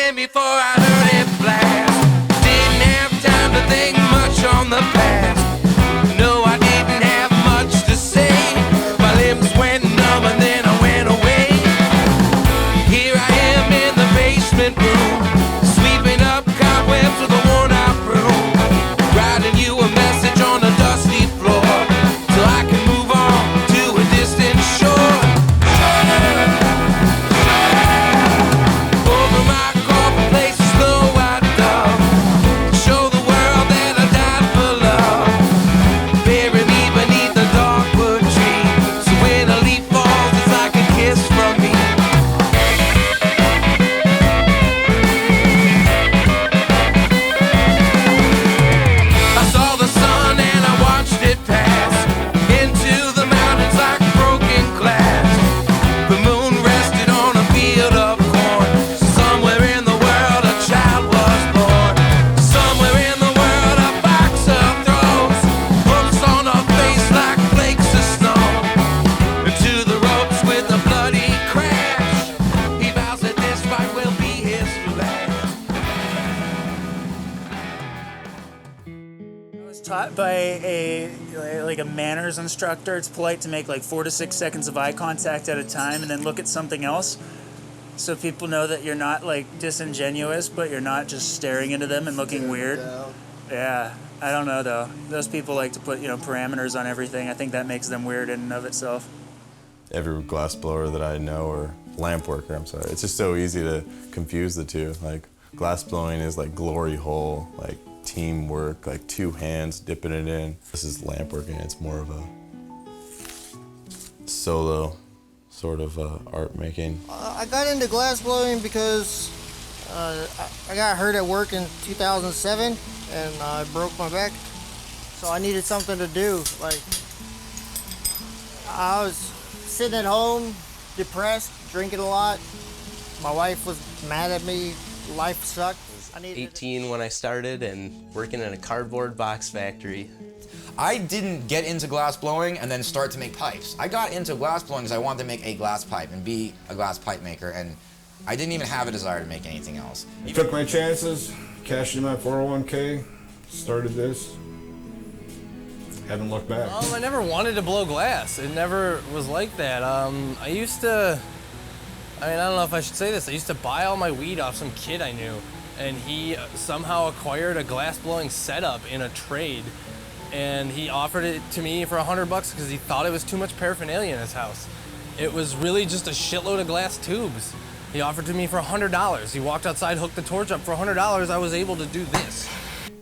in before I heard it blast. Didn't have time to think much on the past. No, I didn't have much to say. My lips went numb and then I went away. Here I am in the basement room, sweeping up cobwebs with a worn-out broom, writing you a message on a dusty floor, so I can move on to a distant shore. Over my coffin place a slow white dove, show the world that I died for love. Bury me beneath the dogwood tree, so when a leaf falls it's like a kiss from me. I saw the sun and I watched it pass into the mountains like broken glass. The moon rested on a field of corn. Somewhere in the world a child was born. Somewhere in the world a boxer throws bumps on her face like flakes of snow. To the ropes with a bloody crash, he vows that this fight will be his last. I was taught by a manners instructor. It's polite to make like 4 to 6 seconds of eye contact at a time and then look at something else, so people know that you're not like disingenuous, but you're not just staring into them and looking weird. Yeah, I don't know though. Those people like to put parameters on everything. I think that makes them weird in and of itself. Every glass blower that I know, or lamp worker, I'm sorry, it's just so easy to confuse the two. Like, glass blowing is like glory hole, like teamwork, like two hands dipping it in. This is lamp working. It's more of a solo sort of art making. I got into glass blowing because I got hurt at work in 2007 and I broke my back. So I needed something to do. Like, I was sitting at home, depressed, drinking a lot. My wife was mad at me. Life sucked. I needed 18 when I started and working in a cardboard box factory. I didn't get into glass blowing and then start to make pipes. I got into glass blowing because I wanted to make a glass pipe and be a glass pipe maker, and I didn't even have a desire to make anything else. I took my chances, cashed in my 401k, started this. Haven't looked back. I never wanted to blow glass. It never was like that. I don't know if I should say this. I used to buy all my weed off some kid I knew, and he somehow acquired a glass blowing setup in a trade, and he offered it to me for $100 because he thought it was too much paraphernalia in his house. It was really just a shitload of glass tubes. He offered to me for $100. He walked outside, hooked the torch up for $100. I was able to do this.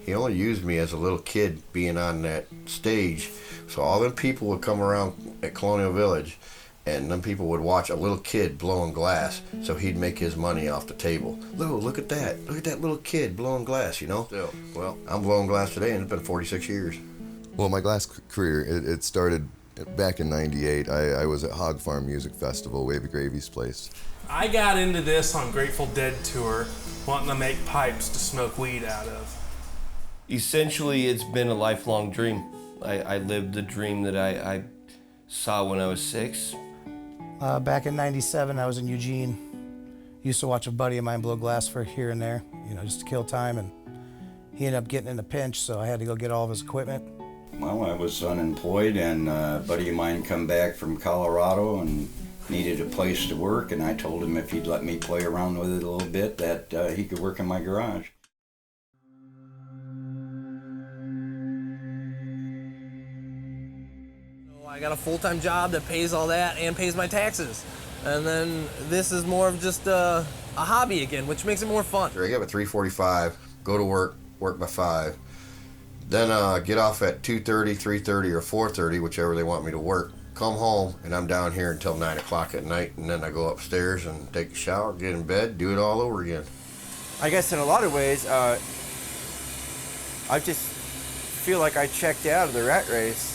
He only used me as a little kid being on that stage, so all them people would come around at Colonial Village, and them people would watch a little kid blowing glass, so he'd make his money off the table. Look at that little kid blowing glass, So, well, I'm blowing glass today, and it's been 46 years. Well, my glass career, it started back in '98. I was at Hog Farm Music Festival, Wavy Gravy's place. I got into this on Grateful Dead tour, wanting to make pipes to smoke weed out of. Essentially, it's been a lifelong dream. I lived the dream that I saw when I was 6. Back in '97, I was in Eugene. Used to watch a buddy of mine blow glass for here and there, just to kill time, and he ended up getting in a pinch, so I had to go get all of his equipment. Well, I was unemployed, and a buddy of mine come back from Colorado and needed a place to work, and I told him if he'd let me play around with it a little bit, that he could work in my garage. I got a full-time job that pays all that and pays my taxes. And then this is more of just a hobby again, which makes it more fun. I get up at 3:45, go to work by 5, then get off at 2:30, 3:30, or 4:30, whichever they want me to work. Come home, and I'm down here until 9 o'clock at night, and then I go upstairs and take a shower, get in bed, do it all over again. I guess in a lot of ways, I just feel like I checked out of the rat race.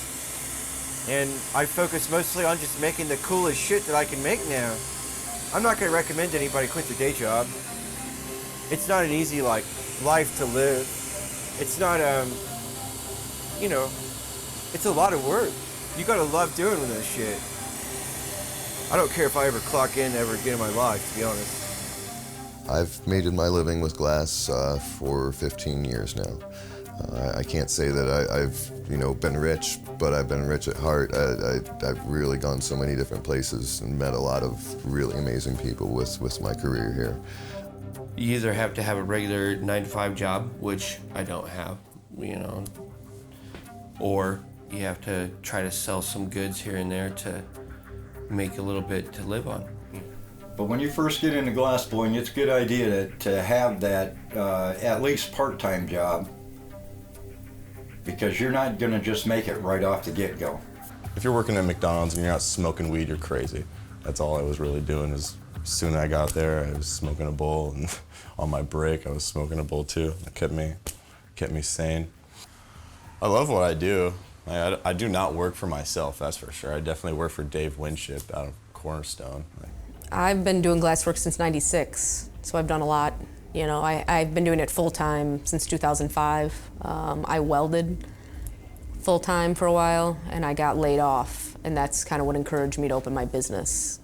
And I focus mostly on just making the coolest shit that I can make now. I'm not going to recommend anybody quit their day job. It's not an easy life to live. It's not it's a lot of work. You got to love doing this shit. I don't care if I ever clock in ever again in my life, to be honest. I've made my living with glass for 15 years now. I can't say that I've been rich, but I've been rich at heart. I've really gone so many different places and met a lot of really amazing people with my career here. You either have to have a regular 9-to-5 job, which I don't have, or you have to try to sell some goods here and there to make a little bit to live on. But when you first get into glassblowing, it's a good idea to have that at least part-time job, because you're not going to just make it right off the get-go. If you're working at McDonald's and you're not smoking weed, you're crazy. That's all I was really doing. Is as soon as I got there, I was smoking a bowl, and on my break, I was smoking a bowl too. It kept me sane. I love what I do. I do not work for myself, that's for sure. I definitely work for Dave Winship out of Cornerstone. I've been doing glasswork since '96, so I've done a lot. I've been doing it full-time since 2005. I welded full-time for a while, and I got laid off, and that's kind of what encouraged me to open my business.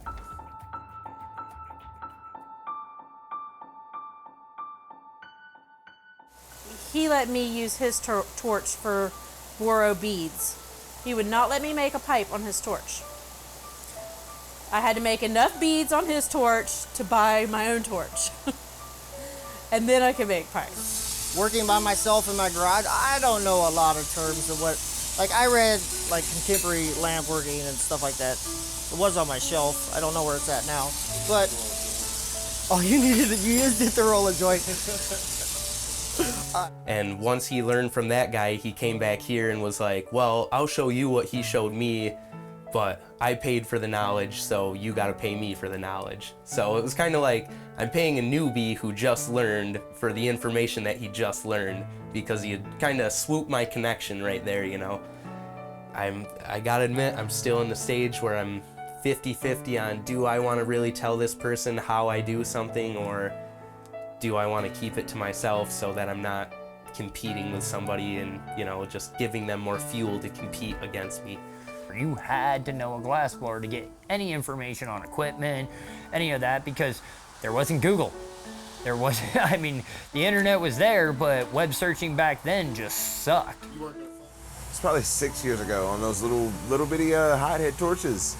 He let me use his torch for Waro beads. He would not let me make a pipe on his torch. I had to make enough beads on his torch to buy my own torch. And then I could make pipes. Working by myself in my garage, I don't know a lot of terms of what, I read contemporary lamp working and stuff like that. It was on my shelf. I don't know where it's at now. But all you just did to roll a joint. And once he learned from that guy, he came back here and was like, well, I'll show you what he showed me, but I paid for the knowledge, so you gotta pay me for the knowledge. So it was kind of like I'm paying a newbie who just learned for the information that he just learned, because he had kind of swooped my connection right there, I gotta admit, I'm still in the stage where I'm 50-50 on, do I want to really tell this person how I do something, or do I want to keep it to myself so that I'm not competing with somebody and, just giving them more fuel to compete against me. You had to know a glassblower to get any information on equipment, any of that, because there wasn't Google. There wasn't, the internet was there, but web searching back then just sucked. It's probably 6 years ago on those little bitty hothead torches.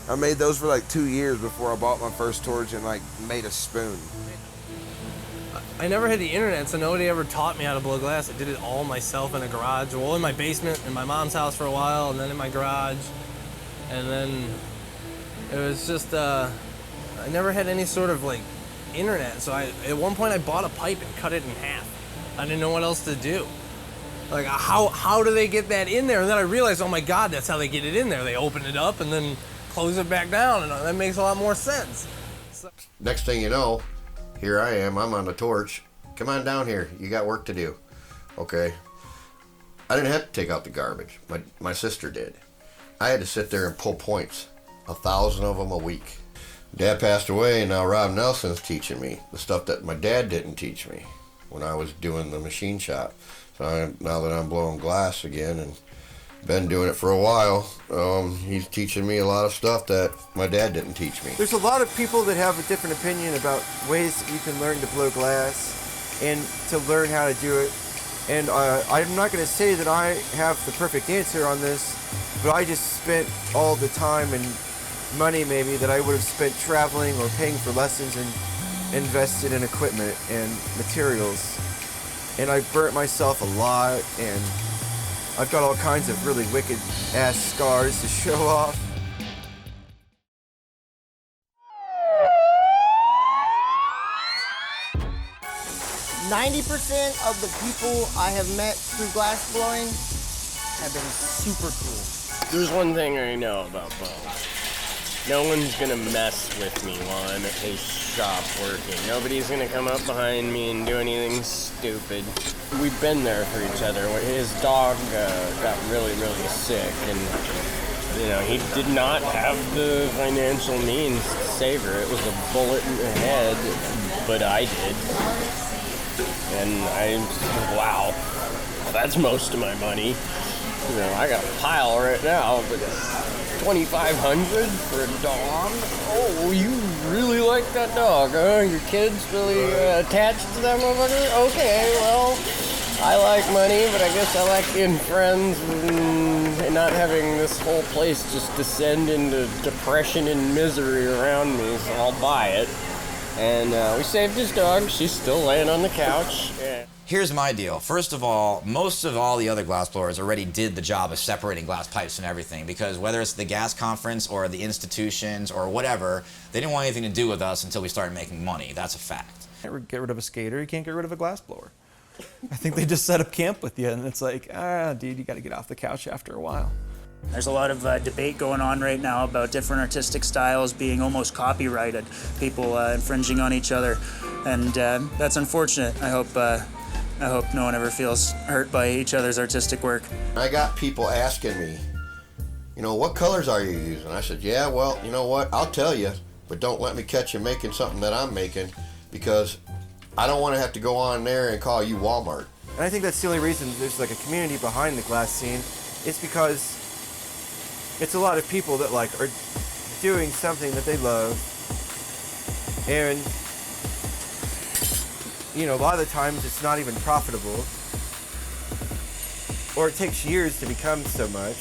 I made those for 2 years before I bought my first torch and made a spoon. I never had the internet, so nobody ever taught me how to blow glass. I did it all myself in a garage. Well, in my basement, in my mom's house for a while, and then in my garage. And then it was just, I never had any sort of internet. So at one point I bought a pipe and cut it in half. I didn't know what else to do. How do they get that in there? And then I realized, oh my God, that's how they get it in there. They open it up and then close it back down, and that makes a lot more sense. Next thing you know, here I am, I'm on the torch. Come on down here, you got work to do. Okay. I didn't have to take out the garbage, but my sister did. I had to sit there and pull points, 1,000 of them a week. Dad passed away, and now Rob Nelson's teaching me the stuff that my dad didn't teach me when I was doing the machine shop. So now that I'm blowing glass again and been doing it for a while, he's teaching me a lot of stuff that my dad didn't teach me. There's a lot of people that have a different opinion about ways that you can learn to blow glass and to learn how to do it. And I'm not going to say that I have the perfect answer on this, but I just spent all the time and money maybe that I would have spent traveling or paying for lessons and invested in equipment and materials. And I burnt myself a lot, and I've got all kinds of really wicked ass scars to show off. %90 of the people I have met through glass blowing have been super cool. There's one thing I know about Bo. No one's gonna mess with me while I'm at his shop working. Nobody's gonna come up behind me and do anything stupid. We've been there for each other. His dog got really, really sick, and he did not have the financial means to save her. It was a bullet in the head, but I did. And wow, that's most of my money. I got a pile right now, but $2,500 for a dog? Oh, you really like that dog, huh? Your kid's really attached to that motherfucker? Okay, well, I like money, but I guess I like being friends and not having this whole place just descend into depression and misery around me, so I'll buy it. And we saved his dog. She's still laying on the couch. Yeah. Here's my deal. First of all, most of all the other glass blowers already did the job of separating glass pipes and everything, because whether it's the gas conference or the institutions or whatever, they didn't want anything to do with us until we started making money. That's a fact. You can't get rid of a skater, you can't get rid of a glass blower. I think they just set up camp with you, and it's like, dude, you got to get off the couch after a while. There's a lot of debate going on right now about different artistic styles being almost copyrighted, people infringing on each other, and that's unfortunate. I hope no one ever feels hurt by each other's artistic work. I got people asking me, you know, what colors are you using? I said, yeah, well, you know what, I'll tell you, but don't let me catch you making something that I'm making, because I don't want to have to go on there and call you Walmart. And I think that's the only reason there's like a community behind the glass scene. It's because it's a lot of people that like are doing something that they love, and you know, a lot of the times it's not even profitable, or it takes years to become so much.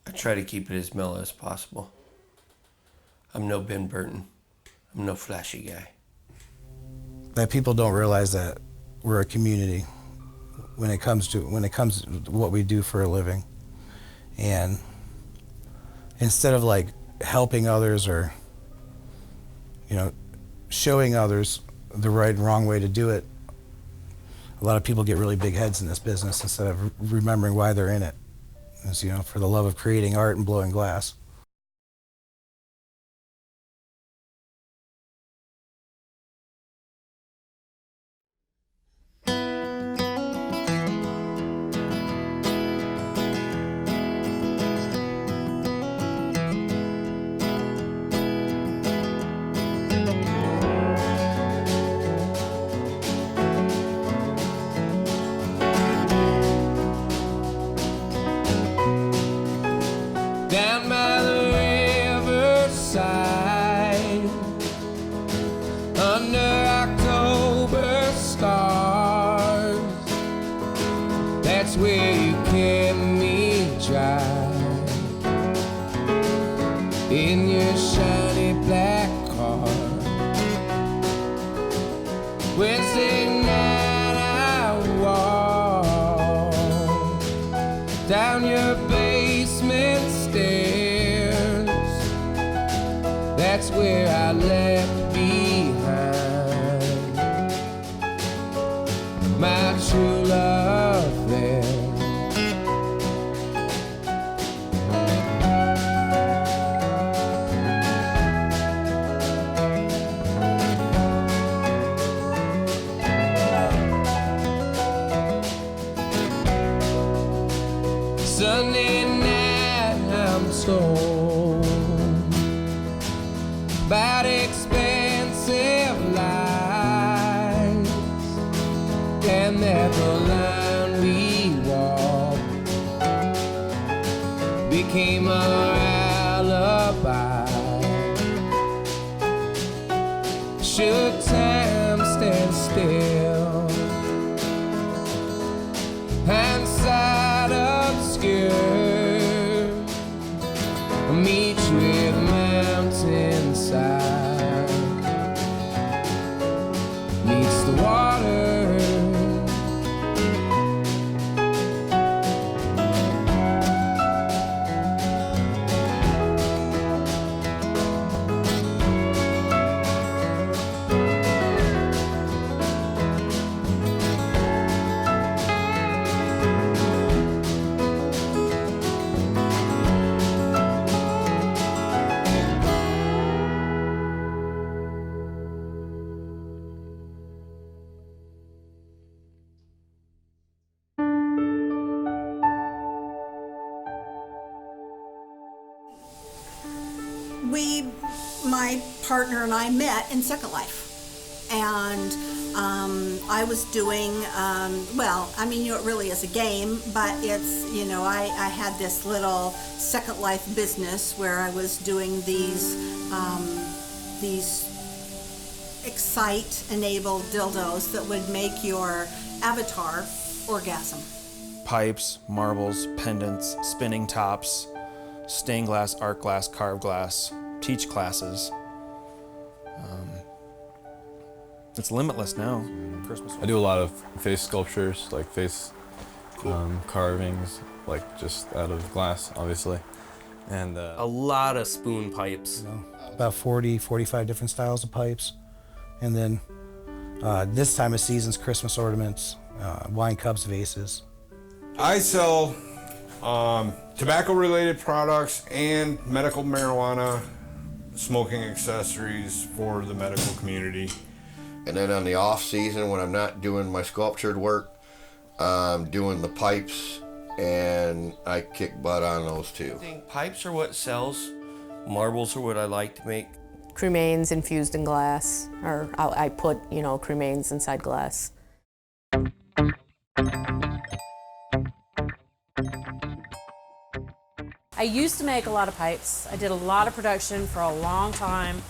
I try to keep it as mellow as possible. I'm no Ben Burton. I'm no flashy guy. That people don't realize that we're a community when it comes to what we do for a living. And instead of like helping others or, you know, showing others the right and wrong way to do it, a lot of people get really big heads in this business instead of remembering why they're in it. It's, you know, for the love of creating art and blowing glass. Down by the riverside, under October stars, that's where you kept me dry, in your shiny black car. Wednesday night I walk down your basement stairs, that's where I left behind my true love there. Sunday night I'm told about expensive lies, and that the line we walked became our alibi. Should time stand still, hindsight obscure, meet you at mountainside, meets the water. My partner and I met in Second Life, and I was doing, well, I mean, you know, it really is a game, but it's, you know, I had this little Second Life business where I was doing these these excite-enabled dildos that would make your avatar orgasm. Pipes, marbles, pendants, spinning tops, stained glass, art glass, carved glass, teach classes. It's limitless now. Christmas. I do a lot of face sculptures, like face carvings, like just out of glass, obviously. And a lot of spoon pipes. About 40, 45 different styles of pipes. And then this time of season's Christmas ornaments, wine cups, vases. I sell tobacco-related products and medical marijuana, smoking accessories for the medical community. And then on the off season, when I'm not doing my sculptured work, I'm doing the pipes, and I kick butt on those too. I think pipes are what sells. Marbles are what I like to make. Cremains infused in glass, or I put, cremains inside glass. I used to make a lot of pipes. I did a lot of production for a long time.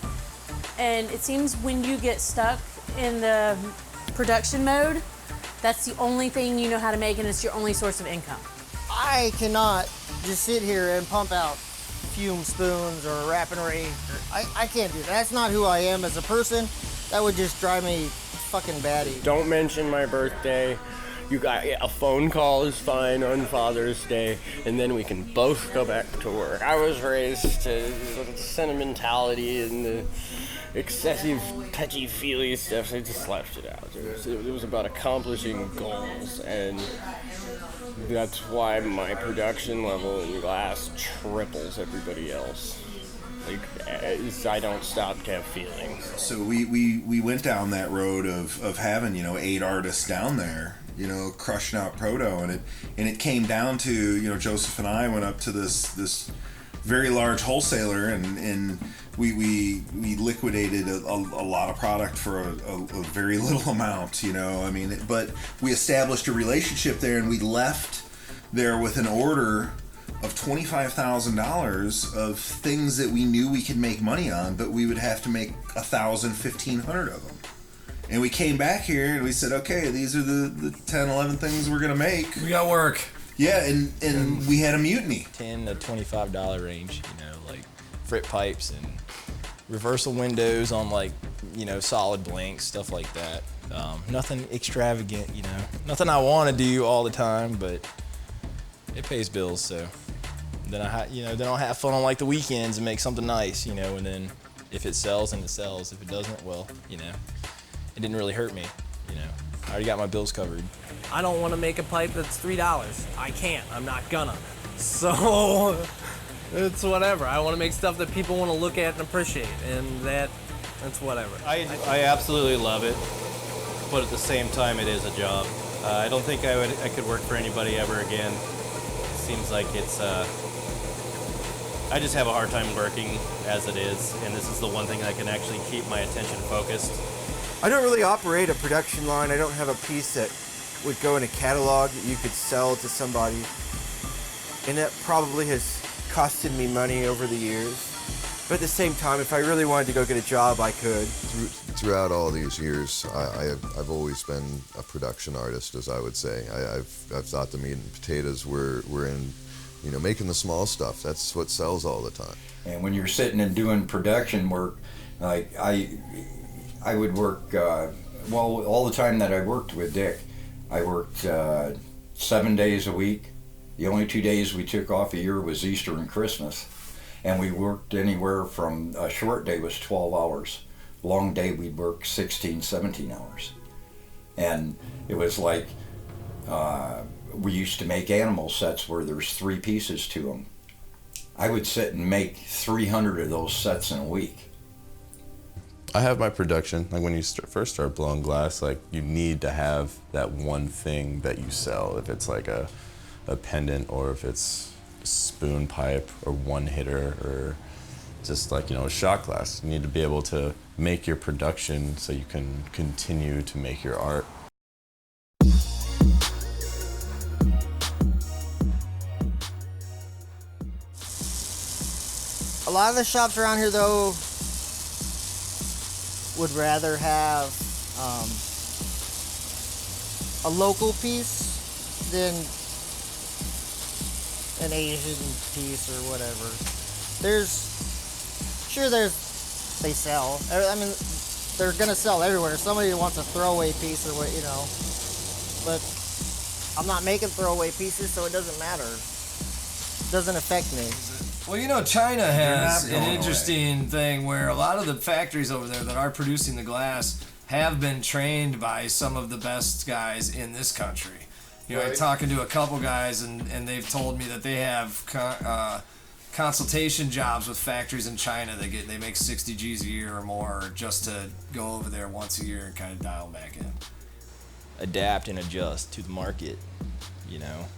And it seems when you get stuck in the production mode, that's the only thing you know how to make, and it's your only source of income. I cannot just sit here and pump out fume spoons or wrap and rake. I can't do that. That's not who I am as a person. That would just drive me fucking batty. Don't mention my birthday. You got a phone call is fine on Father's Day, and then we can both go back to work. I was raised to sentimentality and the excessive touchy-feely stuff. So I just left it out. It was about accomplishing goals, and that's why my production level in glass triples everybody else. I don't stop to have feelings. So we went down that road of having 8 artists down there, crushing out proto, and it came down to Joseph and I went up to this very large wholesaler, and we liquidated a lot of product for a very little amount, but we established a relationship there, and we left there with an order of $25,000 of things that we knew we could make money on, but we would have to make 1,000, 1,500 of them. And we came back here and we said, okay, these are the 10, 11 things we're gonna make. We got work. Yeah, and we had a mutiny. $10 to $25 range, like frit pipes and reversal windows on solid blanks, stuff like that. Nothing extravagant, nothing I want to do all the time, but it pays bills. So then then I'll have fun on the weekends and make something nice, and then if it sells, then it sells. If it doesn't, well, it didn't really hurt me, I already got my bills covered. I don't want to make a pipe that's $3. I can't. I'm not gonna. So it's whatever. I want to make stuff that people want to look at and appreciate, and that's whatever. I absolutely love it, but at the same time, it is a job. I don't think I could work for anybody ever again. It seems like it's. I just have a hard time working as it is, and this is the one thing that can actually keep my attention focused. I don't really operate a production line. I don't have a piece that would go in a catalog that you could sell to somebody. And that probably has costed me money over the years. But at the same time, if I really wanted to go get a job, I could. Throughout all these years, I've always been a production artist, as I would say. I've thought the meat and potatoes were in, making the small stuff. That's what sells all the time. And when you're sitting and doing production work, I would work, all the time that I worked with Dick, I worked 7 days a week. The only 2 days we took off a year was Easter and Christmas. And we worked anywhere from, a short day was 12 hours. Long day we'd work 16, 17 hours. And it was like, we used to make animal sets where there's 3 pieces to them. I would sit and make 300 of those sets in a week. I have my production. When you first start blowing glass, you need to have that one thing that you sell. If it's a pendant, or if it's a spoon pipe, or one hitter, or just a shot glass. You need to be able to make your production so you can continue to make your art. A lot of the shops around here, though, would rather have a local piece than an Asian piece or whatever. They sell. I mean, they're gonna sell everywhere. Somebody wants a throwaway piece or what, you know. But I'm not making throwaway pieces, so it doesn't matter. It doesn't affect me. Well, you know, China has They're an not going interesting thing where a lot of the factories over there that are producing the glass have been trained by some of the best guys in this country. You know, I'm Right. talking to a couple guys, and they've told me that they have consultation jobs with factories in China. They make 60 G's a year or more just to go over there once a year and kind of dial back in. Adapt and adjust to the market. You know,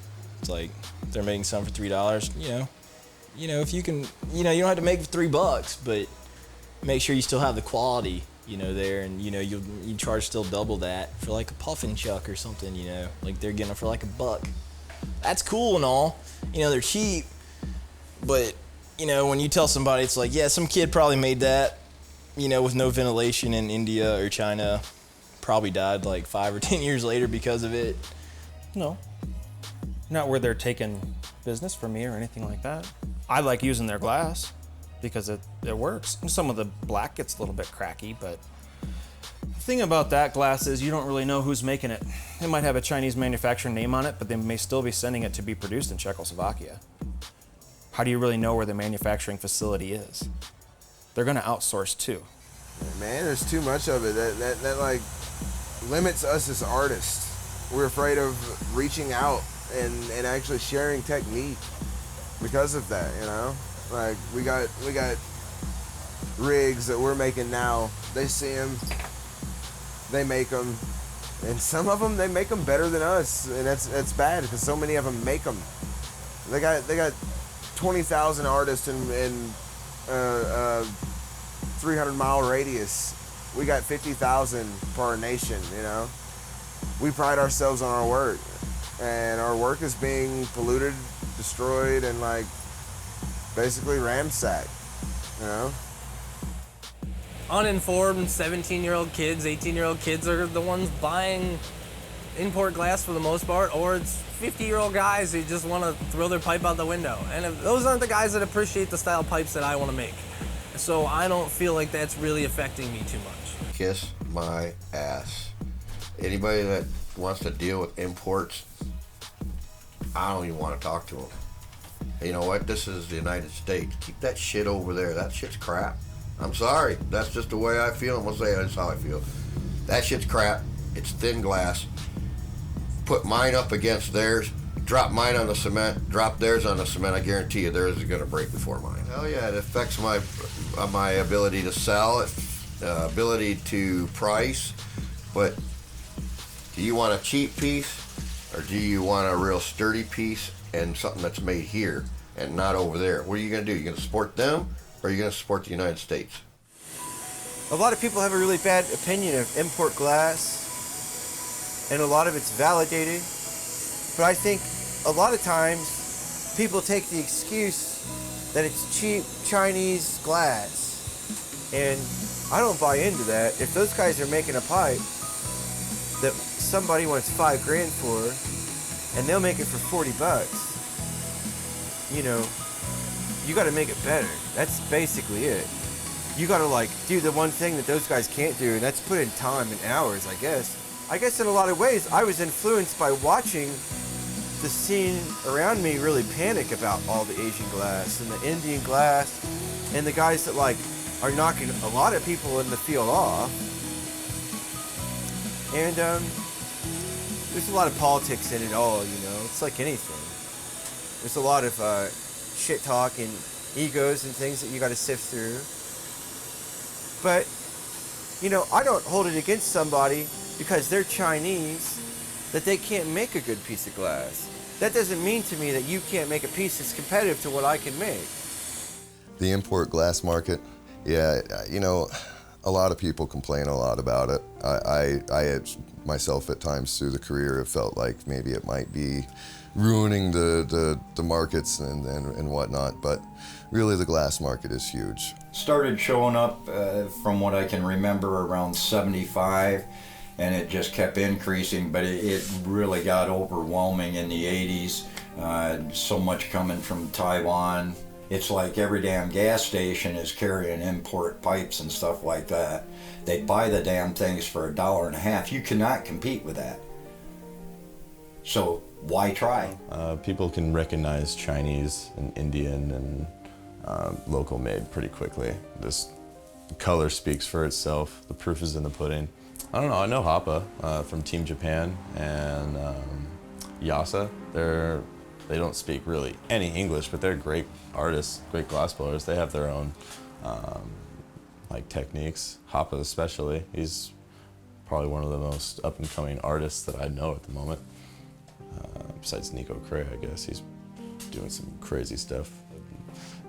it's like they're making something for $3. You know, if you can, you don't have to make it for $3, but make sure you still have the quality, there, and you charge still double that for like a puffin chuck or something. Like they're getting it for like $1. That's cool and all. They're cheap, but when you tell somebody, it's like, yeah, some kid probably made that, with no ventilation in India or China, probably died like 5 or 10 years later because of it. No, not where they're taking business from me or anything like that. I like using their glass because it works. Some of the black gets a little bit cracky, but the thing about that glass is you don't really know who's making it. It might have a Chinese manufacturer name on it, but they may still be sending it to be produced in Czechoslovakia. How do you really know where the manufacturing facility is? They're gonna outsource too. Man, there's too much of it. That like limits us as artists. We're afraid of reaching out and actually sharing technique because of that, Like we got rigs that we're making now. They see them, they make them, and some of them they make them better than us, and that's bad because so many of them make them. They got 20,000 artists in 300-mile radius. We got 50,000 per nation, We pride ourselves on our work, and our work is being polluted, destroyed, and like basically ransacked, Uninformed 17-year-old kids, 18-year-old kids are the ones buying import glass for the most part, or it's 50-year-old guys who just want to throw their pipe out the window. And if those aren't the guys that appreciate the style pipes that I want to make. So I don't feel like that's really affecting me too much. Kiss my ass. Anybody that wants to deal with imports, I don't even want to talk to them. You know what? This is the United States. Keep that shit over there. That shit's crap. I'm sorry. That's just the way I feel. I'm going to say that's how I feel. That shit's crap. It's thin glass. Put mine up against theirs. Drop mine on the cement. Drop theirs on the cement. I guarantee you theirs is going to break before mine. Hell yeah, it affects my ability to sell, ability to price. But do you want a cheap piece, or do you want a real sturdy piece and something that's made here and not over there? What are you going to do? You going to support them, or are you going to support the United States? A lot of people have a really bad opinion of import glass, and a lot of it's validated. But I think a lot of times people take the excuse that it's cheap Chinese glass. And I don't buy into that. If those guys are making a pipe that somebody wants $5 grand for, and they'll make it for $40, you gotta make it better. That's basically it. You gotta do the one thing that those guys can't do, and that's put in time and hours, I guess. I guess in a lot of ways, I was influenced by watching the scene around me really panic about all the Asian glass and the Indian glass and the guys that are knocking a lot of people in the field off. And there's a lot of politics in it all, It's like anything. There's a lot of shit talk and egos and things that you got to sift through. But, I don't hold it against somebody because they're Chinese that they can't make a good piece of glass. That doesn't mean to me that you can't make a piece that's competitive to what I can make. The import glass market, yeah, A lot of people complain a lot about it. I had myself at times through the career have felt like maybe it might be ruining the markets and whatnot, but really the glass market is huge. Started showing up from what I can remember around 75, and it just kept increasing, but it really got overwhelming in the 80s. So much coming from Taiwan. It's like every damn gas station is carrying import pipes and stuff like that. They buy the damn things for $1.50. You cannot compete with that. So why try? People can recognize Chinese and Indian and local made pretty quickly. This color speaks for itself. The proof is in the pudding. I don't know, I know Hapa from Team Japan and Yasa. They don't speak really any English, but they're great artists, great glass blowers. They have their own like techniques. Hapa especially, he's probably one of the most up and coming artists that I know at the moment. Besides Nico Cray, I guess. He's doing some crazy stuff.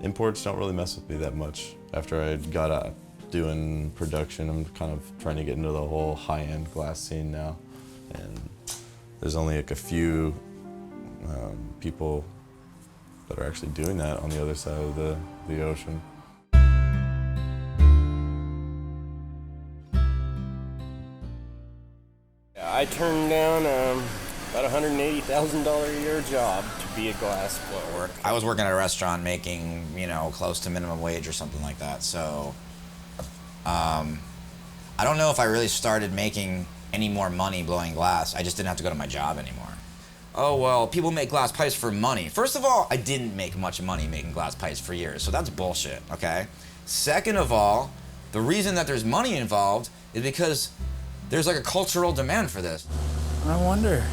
Imports don't really mess with me that much. After I got out doing production, I'm kind of trying to get into the whole high-end glass scene now. And there's only like a few people that are actually doing that on the other side of the ocean. I turned down about $180,000 a year job to be a glass blower. I was working at a restaurant making, close to minimum wage or something like that. So I don't know if I really started making any more money blowing glass. I just didn't have to go to my job anymore. Oh, well, people make glass pipes for money. First of all, I didn't make much money making glass pipes for years, so that's bullshit, okay? Second of all, the reason that there's money involved is because there's like a cultural demand for this. I wonder.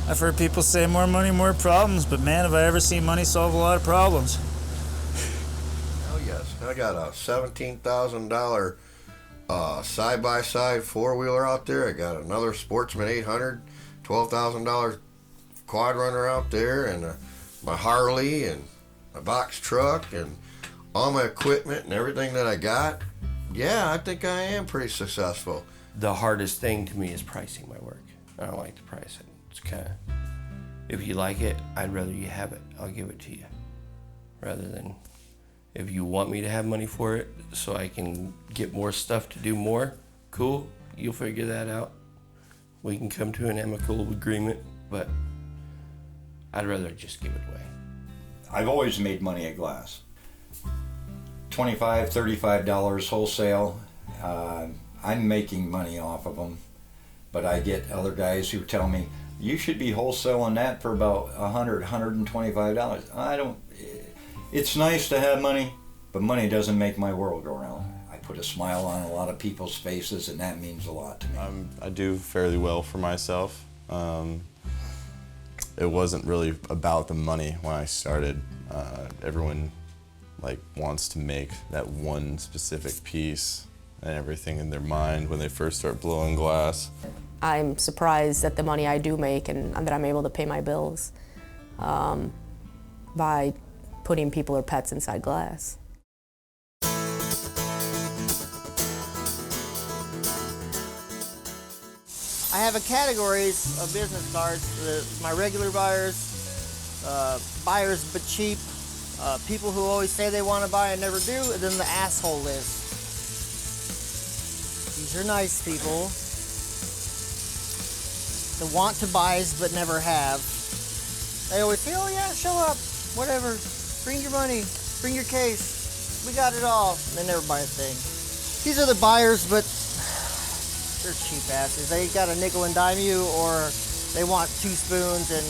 I've heard people say more money, more problems, but man, have I ever seen money solve a lot of problems. Oh yes, I got a $17,000 side-by-side four-wheeler out there. I got another Sportsman 800, $12,000 quad runner out there, and my Harley and my box truck and all my equipment and everything that I got. Yeah, I think I am pretty successful. The hardest thing to me is pricing my work. I don't like to price it. It's kind of, if you like it, I'd rather you have it. I'll give it to you. Rather than, if you want me to have money for it so I can get more stuff to do more, cool, you'll figure that out. We can come to an amicable agreement, but I'd rather just give it away. I've always made money at glass. $25, $35 wholesale. I'm making money off of them, but I get other guys who tell me, you should be wholesaling that for about $100, $125. I don't, it's nice to have money, but money doesn't make my world go round. I put a smile on a lot of people's faces, and that means a lot to me. I do fairly well for myself. It wasn't really about the money when I started. Everyone wants to make that one specific piece and everything in their mind when they first start blowing glass. I'm surprised at the money I do make and that I'm able to pay my bills by putting people or pets inside glass. I have a categories of business cards. My regular buyers, buyers but cheap, people who always say they want to buy and never do, and then the asshole list. These are nice people. The want to buys but never have. They always say, oh yeah, show up, whatever, bring your money, bring your case, we got it all. And they never buy a thing. These are the buyers, but they're cheap asses. They got a nickel and dime you, or they want 2 spoons and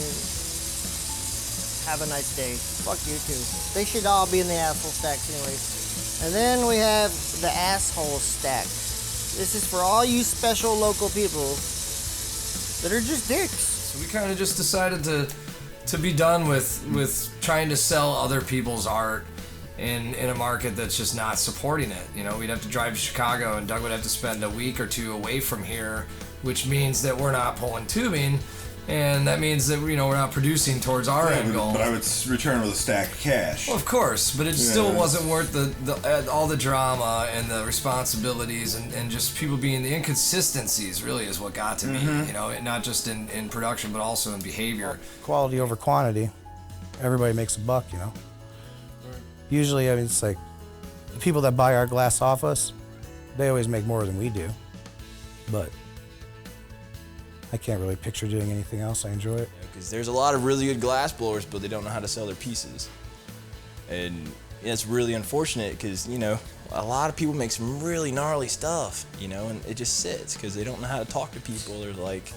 have a nice day. Fuck you too. They should all be in the asshole stacks anyways. And then we have the asshole stack. This is for all you special local people that are just dicks. So we kind of just decided to be done with trying to sell other people's art in a market that's just not supporting it. You know, we'd have to drive to Chicago, and Doug would have to spend a week or two away from here, which means that we're not pulling tubing, And that means that, you know, we're not producing towards our end goal. But I would return with a stack of cash. Well, of course, but it still wasn't worth all the drama and the responsibilities and just people being the inconsistencies really is what got to me, you know, not just in production, but also in behavior. Quality over quantity. Everybody makes a buck, you know. Usually, I mean, it's like the people that buy our glass off us, they always make more than we do. But I can't really picture doing anything else. I enjoy it. Because there's a lot of really good glass blowers, but they don't know how to sell their pieces. And it's really unfortunate because, you know, a lot of people make some really gnarly stuff, you know, and it just sits because they don't know how to talk to people or like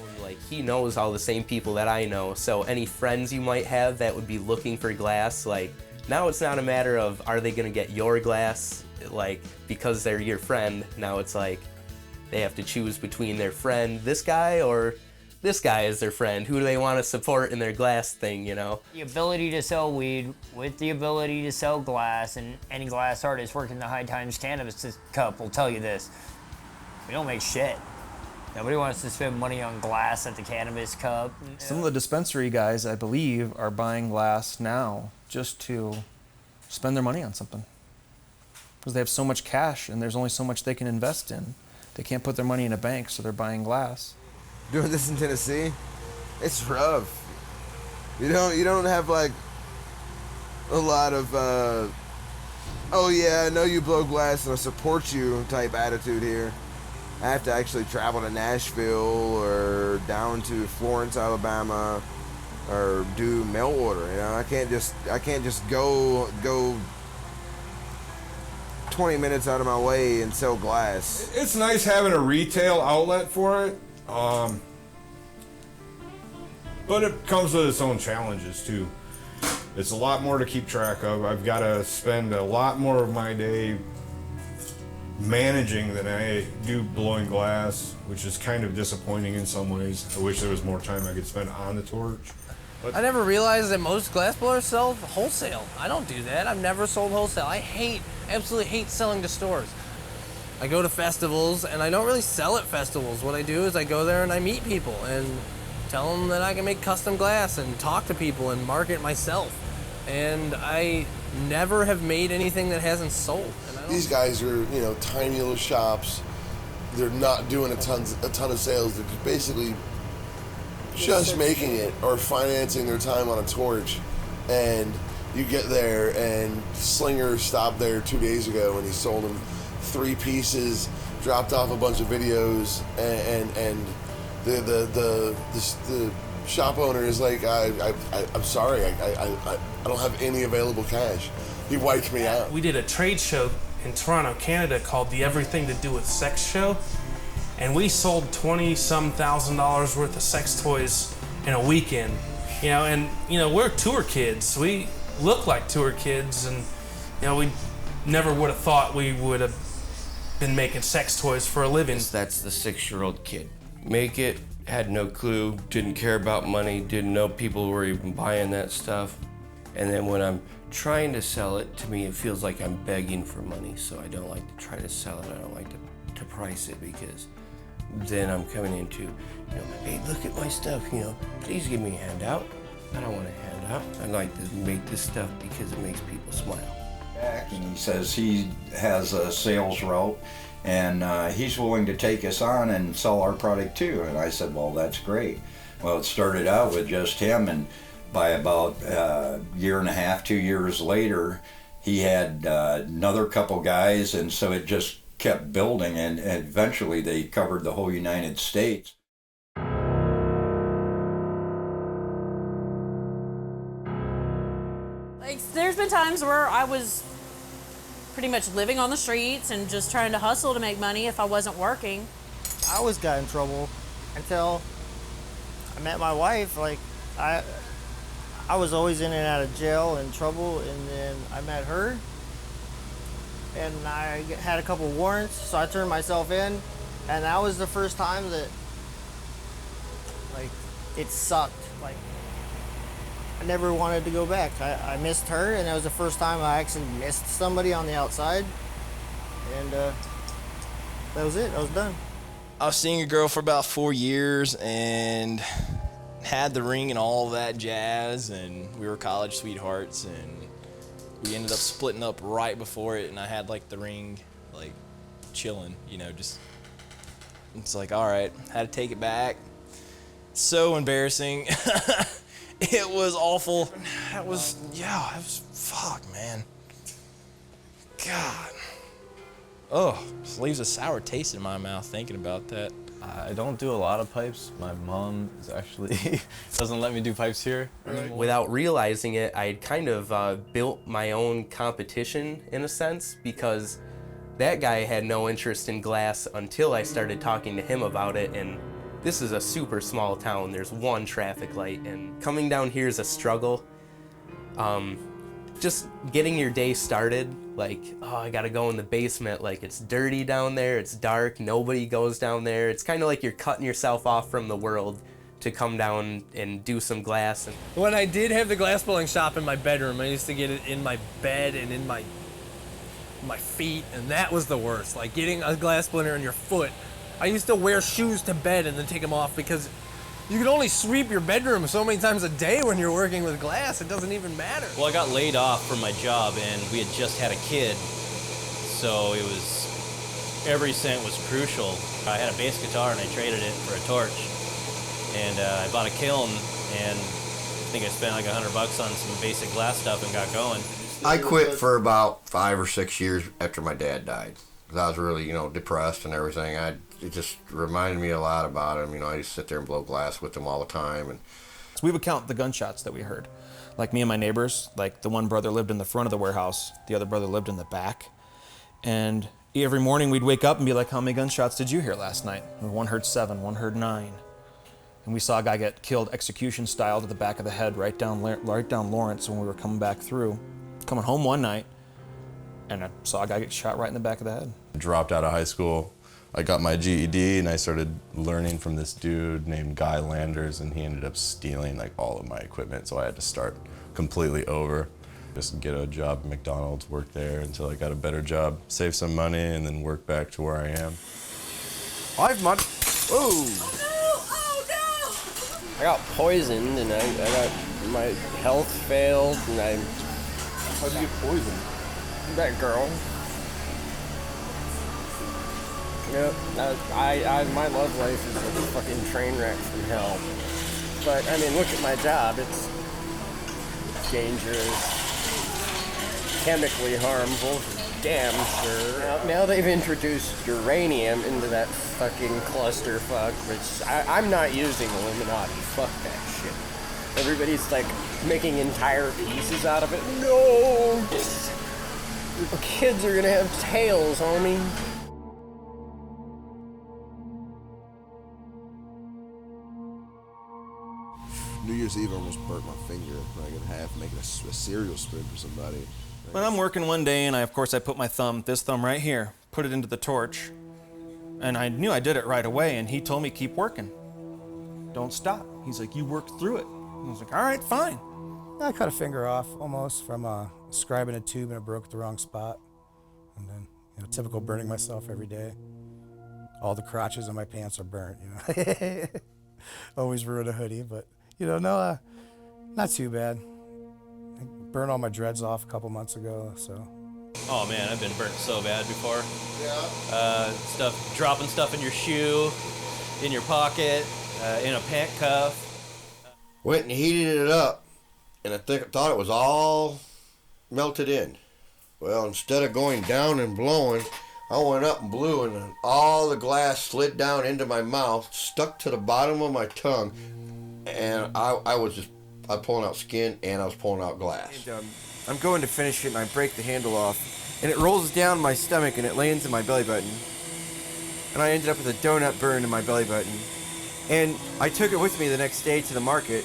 he knows all the same people that I know. So any friends you might have that would be looking for glass, like now it's not a matter of are they going to get your glass, like because they're your friend. Now it's like they have to choose between their friend, this guy, or this guy is their friend. Who do they want to support in their glass thing, you know? The ability to sell weed with the ability to sell glass, and any glass artist working the High Times Cannabis Cup will tell you this. We don't make shit. Nobody wants to spend money on glass at the Cannabis Cup. Some of the dispensary guys, I believe, are buying glass now just to spend their money on something. Because they have so much cash and there's only so much they can invest in. They can't put their money in a bank, so they're buying glass. Doing this in Tennessee, it's rough. You don't have like a lot of oh yeah, I know you blow glass and I support you type attitude here. I have to actually travel to Nashville or down to Florence, Alabama, or do mail order. You know, I can't just go 20 minutes out of my way and sell glass. It's nice having a retail outlet for it, but it comes with its own challenges too. It's a lot more to keep track of. I've got to spend a lot more of my day managing than I do blowing glass, which is kind of disappointing in some ways. I wish there was more time I could spend on the torch. I never realized that most glass blowers sell wholesale. I don't do that. I've never sold wholesale. I absolutely hate selling to stores. I go to festivals and I don't really sell at festivals. What I do is I go there and I meet people and tell them that I can make custom glass and talk to people and market myself. And I never have made anything that hasn't sold. These guys are, you know, tiny little shops. They're not doing a ton of sales. They're just basically just making it or financing their time on a torch. And you get there and Slinger stopped there 2 days ago and he sold them 3 pieces, dropped off a bunch of videos, and the shop owner is like, I'm sorry, I don't have any available cash. He wiped me out. We did a trade show in Toronto, Canada called the Everything to Do with Sex Show, and we sold $20-some thousand worth of sex toys in a weekend. You know, and you know, we're tour kids. We look like tour kids, and you know, we never would have thought we would have been making sex toys for a living. That's the 6-year-old kid. Make it, had no clue, didn't care about money, didn't know people were even buying that stuff. And then when I'm trying to sell it, to me it feels like I'm begging for money, so I don't like to try to sell it. I don't like to price it, because then I'm coming into, you know, hey, look at my stuff, you know, please give me a handout. I don't want a handout. I like to make this stuff because it makes people smile. And he says he has a sales route and he's willing to take us on and sell our product too. And I said, well, that's great. Well, it started out with just him, and by about a year and a half, 2 years later, he had another couple guys, and so it just kept building, and eventually they covered the whole United States. Like, there's been times where I was pretty much living on the streets and just trying to hustle to make money if I wasn't working. I always got in trouble until I met my wife. Like, I was always in and out of jail and trouble, and then I met her, and I had a couple warrants, so I turned myself in, and that was the first time that, like, it sucked. Like, I never wanted to go back. I missed her, and that was the first time I actually missed somebody on the outside, and that was it. I was done. I was seeing a girl for about 4 years, and had the ring and all that jazz, and we were college sweethearts, and we ended up splitting up right before it, and I had like the ring like chilling, you know, just, it's like, all right, had to take it back. So embarrassing. It was awful. It was fuck, man. God. Oh, just leaves a sour taste in my mouth thinking about that. I don't do a lot of pipes. My mom is actually doesn't let me do pipes here anymore. Without realizing it, I kind of built my own competition in a sense, because that guy had no interest in glass until I started talking to him about it. And this is a super small town. There's one traffic light, and coming down here is a struggle. Just getting your day started, like, oh, I gotta go in the basement, like it's dirty down there, it's dark, nobody goes down there. It's kind of like you're cutting yourself off from the world to come down and do some glass. And when I did have the glass blowing shop in my bedroom, I used to get it in my bed and in my feet, and that was the worst. Like getting a glass splinter in your foot. I used to wear shoes to bed and then take them off, because you can only sweep your bedroom so many times a day when you're working with glass. It doesn't even matter. Well, I got laid off from my job, and we had just had a kid, so it was, every cent was crucial. I had a bass guitar and I traded it for a torch, and I bought a kiln, and I think I spent like $100 on some basic glass stuff and got going. I quit for about 5 or 6 years after my dad died, because I was really, depressed and everything. It just reminded me a lot about him. I used to sit there and blow glass with him all the time. And So we would count the gunshots that we heard. Like me and my neighbors, like the one brother lived in the front of the warehouse, the other brother lived in the back. And every morning we'd wake up and be like, how many gunshots did you hear last night? And one heard 7, one heard 9. And we saw a guy get killed execution style to the back of the head right down Lawrence when we were coming back through. Coming home one night, and I saw a guy get shot right in the back of the head. Dropped out of high school. I got my GED and I started learning from this dude named Guy Landers, and he ended up stealing like all of my equipment, so I had to start completely over. Just get a job at McDonald's, work there until I got a better job, save some money, and then work back to where I am. I got poisoned, and I got my health failed, and How'd you get poisoned? That girl. Yep, my love life is a fucking train wreck from hell. But, I mean, look at my job. It's dangerous, chemically harmful, for damn sure. Now they've introduced uranium into that fucking clusterfuck, which I'm not using Illuminati. Fuck that shit. Everybody's like making entire pieces out of it. No! The kids are gonna have tails, homie. New Year's Eve, I almost burnt my finger like in half making a cereal spoon for somebody. When I'm working one day, and I put my this thumb right here, put it into the torch, and I knew I did it right away, and he told me, keep working. Don't stop. He's like, you work through it. I was like, all right, fine. I cut a finger off almost from scribing a tube and it broke at the wrong spot. And then, typical burning myself every day. All the crotches on my pants are burnt, Always ruin a hoodie, but, not too bad. I burned all my dreads off a couple months ago, so. Oh man, I've been burnt so bad before. Yeah. Dropping stuff in your shoe, in your pocket, in a pant cuff. Went and heated it up, and I thought it was all melted in. Well, instead of going down and blowing, I went up and blew, and all the glass slid down into my mouth, stuck to the bottom of my tongue, and I was pulling out skin, and I was pulling out glass. And, I'm going to finish it, and I break the handle off, and it rolls down my stomach, and it lands in my belly button. And I ended up with a donut burn in my belly button. And I took it with me the next day to the market,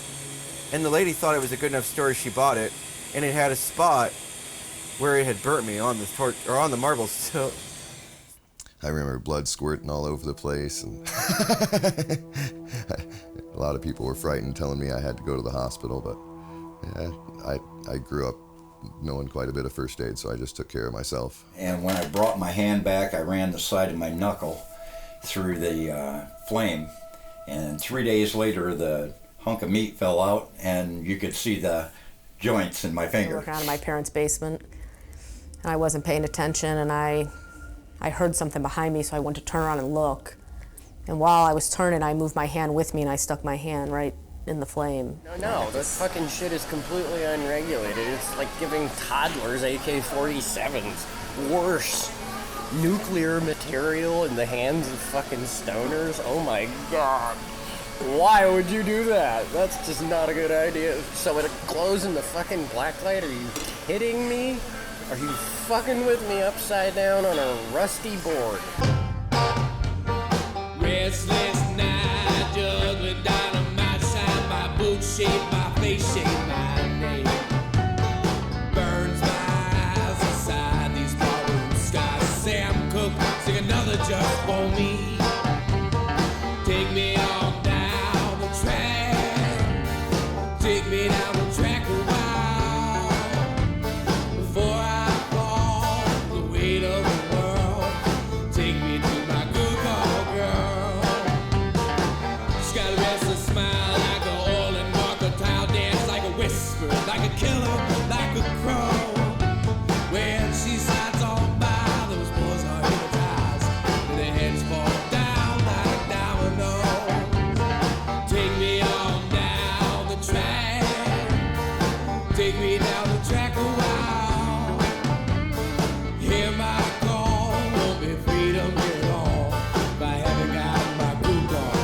and the lady thought it was a good enough story, she bought it, and it had a spot where it had burnt me on the torch, or on the marbles. So I remember blood squirting all over the place, and a lot of people were frightened, telling me I had to go to the hospital, but yeah, I grew up knowing quite a bit of first aid, so I just took care of myself. And when I brought my hand back, I ran the side of my knuckle through the flame, and 3 days later the hunk of meat fell out, and you could see the joints in my finger. Working out of my parents' basement, and I wasn't paying attention, and I heard something behind me, so I went to turn around and look. And while I was turning, I moved my hand with me, and I stuck my hand right in the flame. No, this fucking shit is completely unregulated. It's like giving toddlers AK-47s. Worse. Nuclear material in the hands of fucking stoners? Oh my god. Why would you do that? That's just not a good idea. So it glows in the fucking blacklight? Are you kidding me? Are you fucking with me upside down on a rusty board? Restless night, juggling dynamite, sign my boot shape, my face shape, my name. Burns my eyes inside these ballroom skies. Sam Cooke, sing another just for me. Take me on down the track. Take me down the track a while. Before I fall, the weight of the world. Take me to my good call, girl. She's got a restless smile like an oil and crocodile dance, like a whisper, like a killer, like a crow. When she slides on by, those boys are hypnotized, and their heads fall down like dominoes. Take me on down the track. Take me down the track a while. Hear my call, won't be freedom at all if I haven't got my groove on.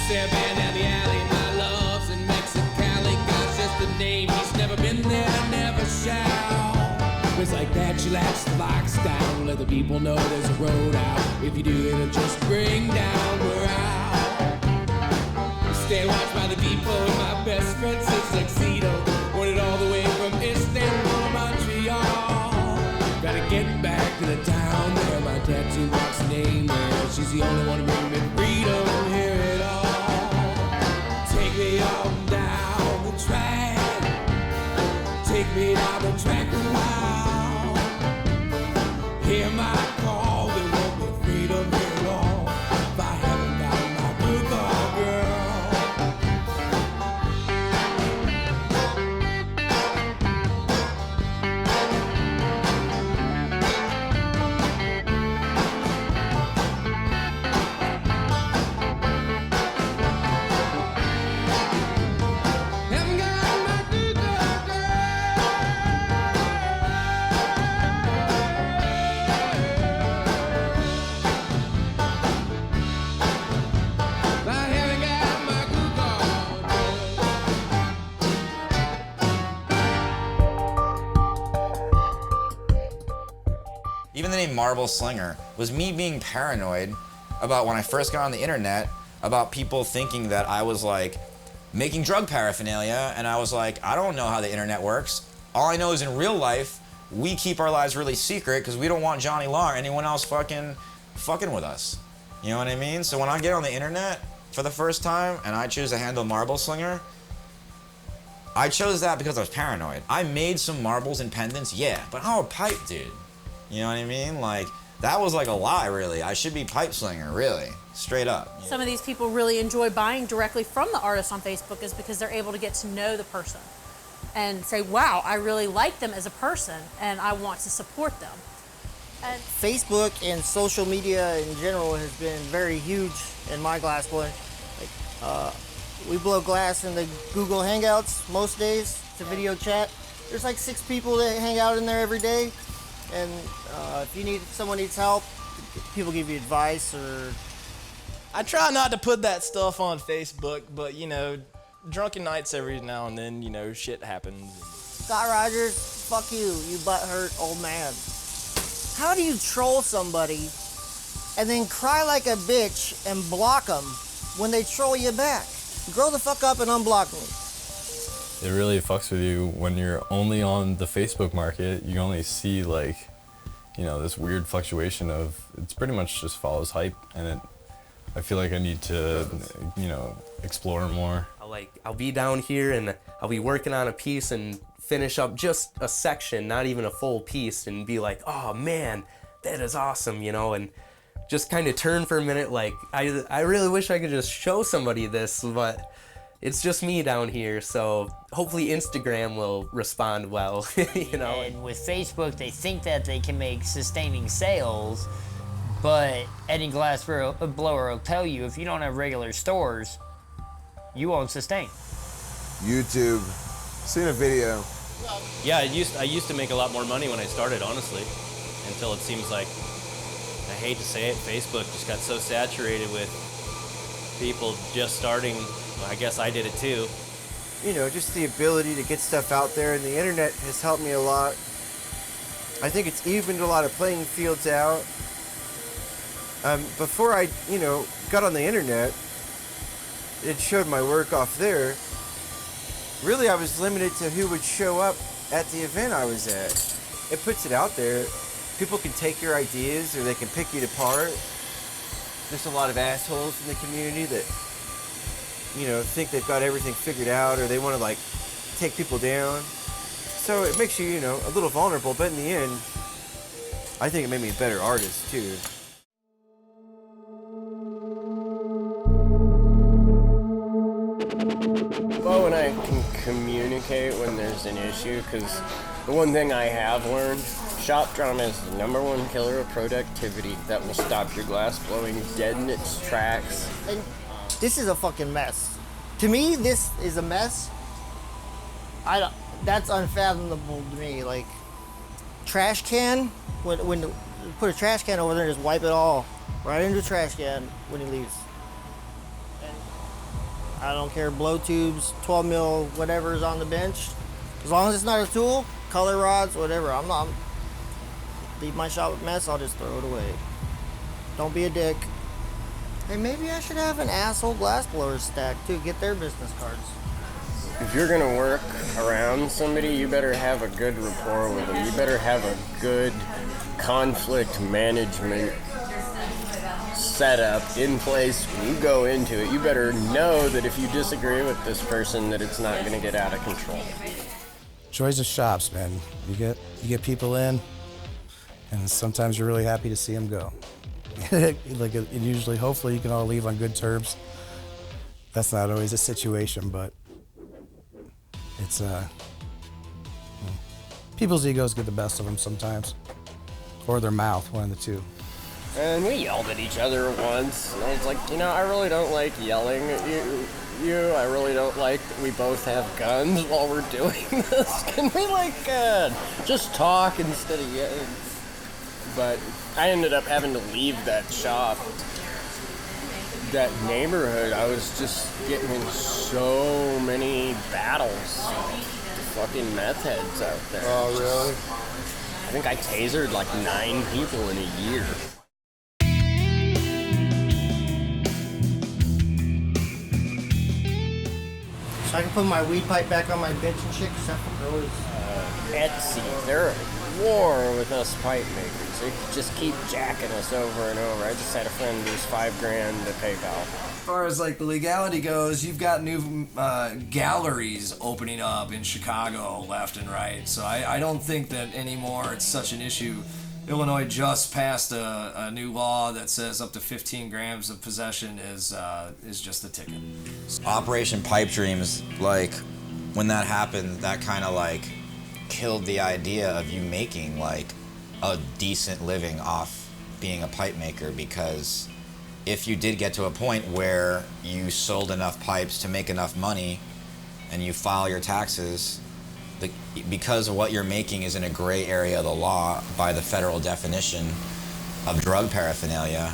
Sandman down the alley, my love's in Mexicali. God's just a name, he's never been there, never shall. It's like that, she lets the box down, let the people know there's a road out. If you do, it'll just bring down morale. Stay watch by the depot in my best friend's tuxedo. Wanted all the way from Istanbul to Montreal. Gotta get back to the town where my tattoo marks the name there. She's the only one who bring me freedom, hear it all. Take me on down the track. Take me down the track a while. Hear my call, there won't be freedom here at all if I haven't got my good call, girl. Haven't got my good call, I haven't got my good Even the name Marble Slinger was me being paranoid about when I first got on the internet about people thinking that I was like making drug paraphernalia, and I was like, I don't know how the internet works. All I know is in real life, we keep our lives really secret because we don't want Johnny Law or anyone else fucking with us. You know what I mean? So when I get on the internet for the first time and I choose to handle Marble Slinger, I chose that because I was paranoid. I made some marbles and pendants, yeah, but I'm a pipe dude. You know what I mean? Like, that was like a lie, really. I should be pipe slinger, really. Straight up. Some of these people really enjoy buying directly from the artist on Facebook is because they're able to get to know the person and say, wow, I really like them as a person and I want to support them. And Facebook and social media in general has been very huge in my glass blowing. Like, we blow glass in the Google Hangouts most days. It's a video chat. There's like 6 people that hang out in there every day. And if someone needs help, people give you advice or... I try not to put that stuff on Facebook, but you know, drunken nights every now and then, you know, shit happens. Scott Rogers, fuck you butthurt old man. How do you troll somebody and then cry like a bitch and block them when they troll you back? Grow the fuck up and unblock me. It really fucks with you when you're only on the Facebook market. You only see like, you know, this weird fluctuation of, it's pretty much just follows hype, and I feel like I need to, you know, explore more. I'll be down here and I'll be working on a piece and finish up just a section, not even a full piece, and be like, oh man, that is awesome, you know, and just kind of turn for a minute like, I really wish I could just show somebody this, but it's just me down here, so hopefully Instagram will respond well, you know. And with Facebook, they think that they can make sustaining sales, but any glass blower will tell you if you don't have regular stores, you won't sustain. YouTube, seen a video. Yeah, I used to make a lot more money when I started, honestly, until it seems like, I hate to say it, Facebook just got so saturated with people just starting. Well, I guess I did it too. You know, just the ability to get stuff out there, and the internet has helped me a lot. I think it's evened a lot of playing fields out. Before I, you know, got on the internet, it showed my work off there. Really, I was limited to who would show up at the event I was at. It puts it out there. People can take your ideas or they can pick you apart. There's a lot of assholes in the community that, you know, think they've got everything figured out, or they want to like take people down. So it makes you, you know, a little vulnerable, but in the end, I think it made me a better artist too. Bo and I can communicate when there's an issue, because the one thing I have learned, shop drama is the #1 killer of productivity that will stop your glass blowing dead in its tracks. And this is a fucking mess. To me, this is a mess. That's unfathomable to me. Like, trash can, when you put a trash can over there, just wipe it all right into the trash can when he leaves. I don't care, blow tubes, 12 mil, whatever is on the bench. As long as it's not a tool, color rods, whatever. Leave my shop a mess, I'll just throw it away. Don't be a dick. Hey, maybe I should have an asshole glassblower stack too, get their business cards. If you're gonna work around somebody, you better have a good rapport with them. You better have a good conflict management setup in place when you go into it. You better know that if you disagree with this person, that it's not gonna get out of control. Joys of shops, man. You get people in, and sometimes you're really happy to see them go. Like, and usually, hopefully, you can all leave on good terms. That's not always a situation, but it's people's egos get the best of them sometimes, or their mouth, one of the two. And we yelled at each other once, and I was like, you know, I really don't like yelling at you. I really don't like that we both have guns while we're doing this. Can we, like, just talk instead of yelling? But I ended up having to leave that shop. That neighborhood, I was just getting in so many battles with fucking meth heads out there. Oh, really? I think I tasered like 9 people in a year. So I can put my weed pipe back on my bench and shit, because that fucker always... Etsy, they're at war with us pipe makers. They just keep jacking us over and over. I just had a friend lose $5,000 to PayPal. As far as like the legality goes, you've got new galleries opening up in Chicago left and right. So I don't think that anymore it's such an issue. Illinois just passed a new law that says up to 15 grams of possession is just a ticket. Operation Pipe Dreams, like when that happened, that kind of like killed the idea of you making like a decent living off being a pipe maker, because if you did get to a point where you sold enough pipes to make enough money and you file your taxes, because what you're making is in a gray area of the law by the federal definition of drug paraphernalia,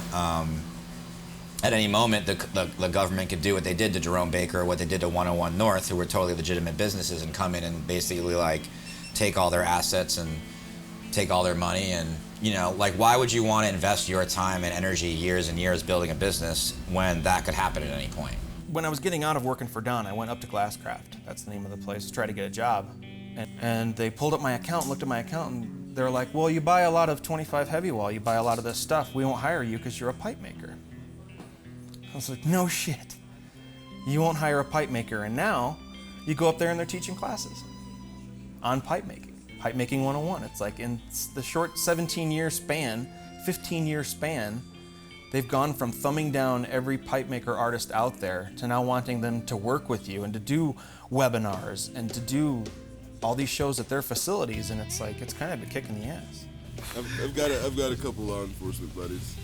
at any moment the government could do what they did to Jerome Baker or what they did to 101 North, who were totally legitimate businesses, and come in and basically like take all their assets and take all their money. And you know, like, why would you want to invest your time and energy years and years building a business when that could happen at any point? When I was getting out of working for Don, I went up to Glasscraft, that's the name of the place, to try to get a job. And they pulled up my account, looked at my account, and they're like, well, you buy a lot of 25 heavy wall, you buy a lot of this stuff, we won't hire you because you're a pipe maker. I was like, no shit. You won't hire a pipe maker, and now you go up there and they're teaching classes on pipe making 101. It's like in the short 17-year span, 15-year span, they've gone from thumbing down every pipe maker artist out there to now wanting them to work with you and to do webinars and to do all these shows at their facilities, and it's like, it's kind of a kick in the ass. I've got a couple law enforcement buddies.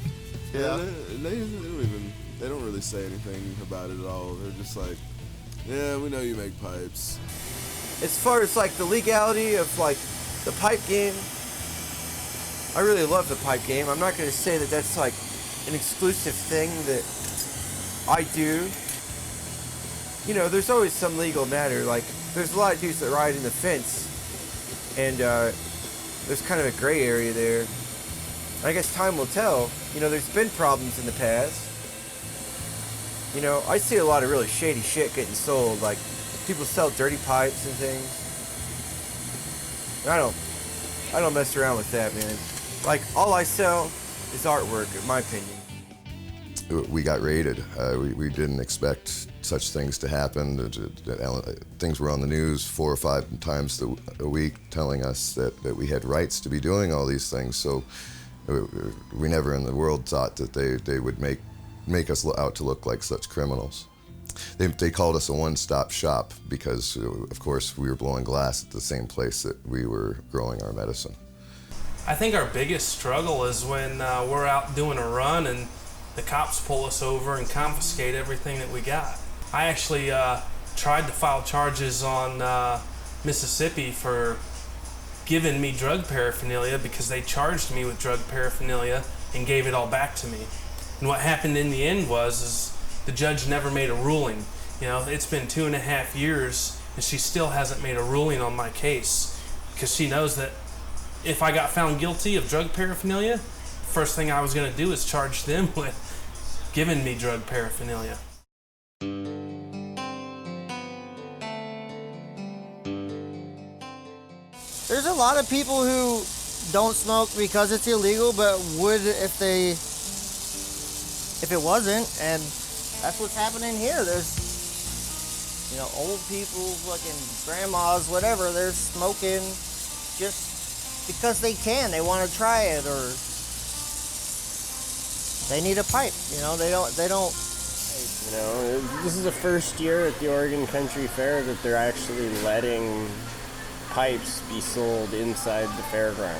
Yeah. And they don't really say anything about it at all. They're just like, yeah, we know you make pipes. As far as like the legality of like the pipe game, I really love the pipe game. I'm not going to say that that's like an exclusive thing that I do. You know, there's always some legal matter. Like, there's a lot of dudes that ride in the fence, and there's kind of a gray area there. I guess time will tell. You know, there's been problems in the past. You know, I see a lot of really shady shit getting sold. Like, people sell dirty pipes and things. I don't mess around with that, man. Like, all I sell is artwork, in my opinion. We got raided. We didn't expect such things to happen. Things were on the news 4 or 5 times a week telling us that we had rights to be doing all these things. So we never in the world thought that they would make us out to look like such criminals. They called us a one-stop shop because, of course, we were blowing glass at the same place that we were growing our medicine. I think our biggest struggle is when we're out doing a run and the cops pull us over and confiscate everything that we got. I actually tried to file charges on Mississippi for giving me drug paraphernalia because they charged me with drug paraphernalia and gave it all back to me. And what happened in the end was the judge never made a ruling. You know, it's been 2.5 years and she still hasn't made a ruling on my case because she knows that if I got found guilty of drug paraphernalia, the first thing I was going to do is charge them with giving me drug paraphernalia. There's a lot of people who don't smoke because it's illegal, but would if it wasn't, and that's what's happening here. There's, you know, old people, fucking grandmas, whatever, they're smoking just because they can. They want to try it, or they need a pipe. You know, they don't. You know, this is the first year at the Oregon Country Fair that they're actually letting pipes be sold inside the fairground.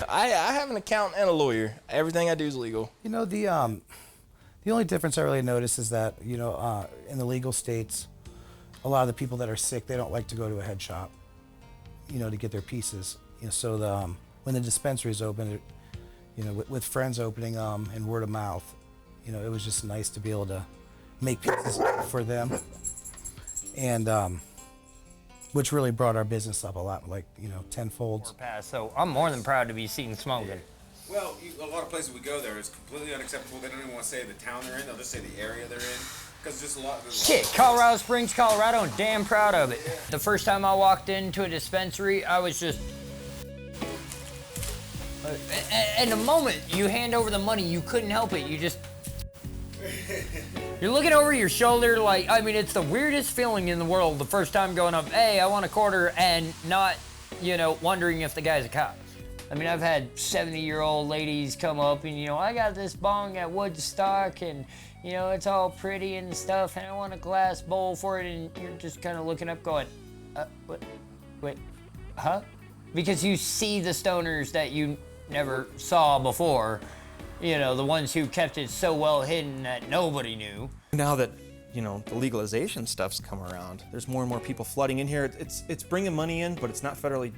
I have an accountant and a lawyer. Everything I do is legal. You know, the only difference I really notice is that, you know, in the legal states, a lot of the people that are sick, they don't like to go to a head shop, you know, to get their pieces. You know, so when the dispensaries open, you know, with friends opening them and word of mouth, you know, it was just nice to be able to make pieces for them, and which really brought our business up a lot, like, you know, tenfold. So I'm more than proud to be seen smoking. Well, a lot of places we go there, it's completely unacceptable. They don't even want to say the town they're in. They'll just say the area they're in. Because just a lot of Shit, Colorado Springs, Colorado, I'm damn proud of it. The first time I walked into a dispensary, I was just... And the moment you hand over the money, you couldn't help it. You just... You're looking over your shoulder like, I mean, it's the weirdest feeling in the world the first time going up, hey, I want a quarter, and not, you know, wondering if the guy's a cop. I mean, I've had 70-year-old ladies come up and, you know, I got this bong at Woodstock and, you know, it's all pretty and stuff and I want a glass bowl for it, and you're just kind of looking up going, what, wait, huh? Because you see the stoners that you never saw before, you know, the ones who kept it so well hidden that nobody knew. Now that, you know, the legalization stuff's come around, there's more and more people flooding in here. It's bringing money in, but it's not federally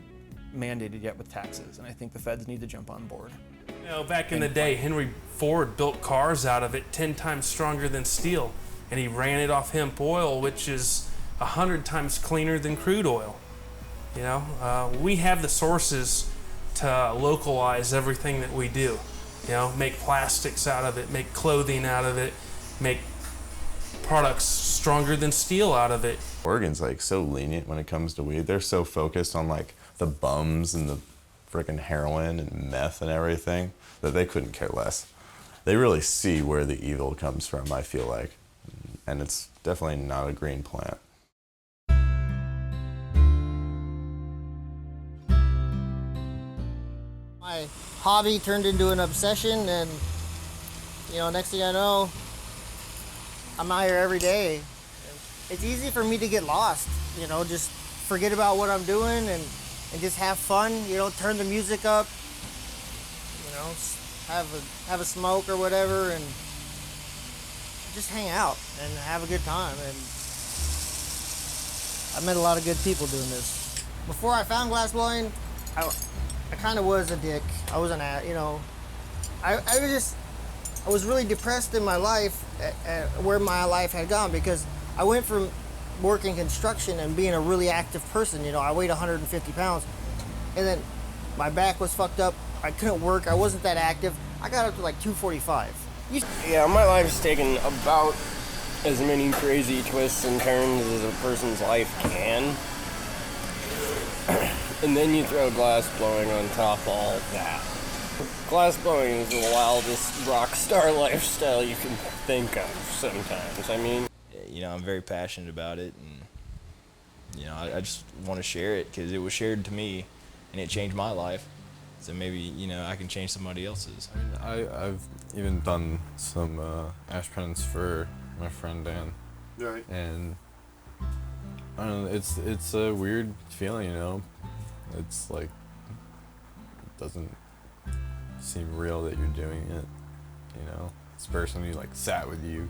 mandated yet with taxes, and I think the feds need to jump on board. You know, back in the day, Henry Ford built cars out of it 10 times stronger than steel, and he ran it off hemp oil, which is 100 times cleaner than crude oil. You know, we have the sources to localize everything that we do. You know, make plastics out of it, make clothing out of it, make products stronger than steel out of it. Oregon's like so lenient when it comes to weed. They're so focused on like the bums and the frickin' heroin and meth and everything that they couldn't care less. They really see where the evil comes from, I feel like. and it's definitely not a green plant. My hobby turned into an obsession, and next thing I know, I'm out here every day. It's easy for me to get lost, just forget about what I'm doing and just have fun, turn the music up, have a smoke or whatever, and just hang out and have a good time. And I met a lot of good people doing this. Before I found glassblowing, I kind of was a dick. I was I was really depressed in my life at where my life had gone, because I went from working construction and being a really active person. I weighed 150 pounds, and then my back was fucked up. I couldn't work. I wasn't that active. I got up to like 245. Yeah, my life's taken about as many crazy twists and turns as a person's life can. And then you throw glass blowing on top of all that. Glass blowing is the wildest rock star lifestyle you can think of sometimes. I mean, I'm very passionate about it, and I just want to share it because it was shared to me and it changed my life. So maybe I can change somebody else's. I've even done some ash pens for my friend Dan. Right. And I don't know, it's a weird feeling, It's like, it doesn't seem real that you're doing it, This person who sat with you,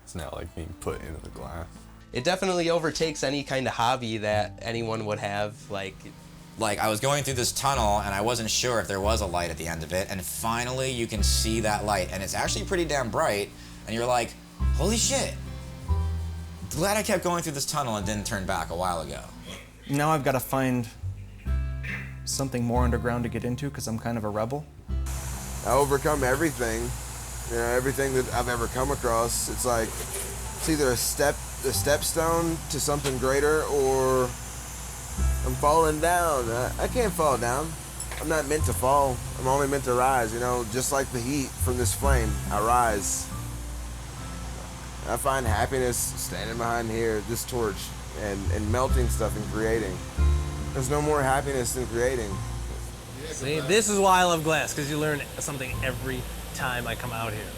it's now being put into the glass. It definitely overtakes any kind of hobby that anyone would have. Like I was going through this tunnel and I wasn't sure if there was a light at the end of it, and finally you can see that light, and it's actually pretty damn bright, and you're like, holy shit. Glad I kept going through this tunnel and didn't turn back a while ago. Now I've got to find something more underground to get into because I'm kind of a rebel. I overcome everything, everything that I've ever come across. It's like, it's either a stepstone to something greater, or I'm falling down. I can't fall down. I'm not meant to fall. I'm only meant to rise, just like the heat from this flame, I rise. I find happiness standing behind here, this torch, and melting stuff and creating. There's no more happiness than creating. See, this is why I love glass, because you learn something every time I come out here.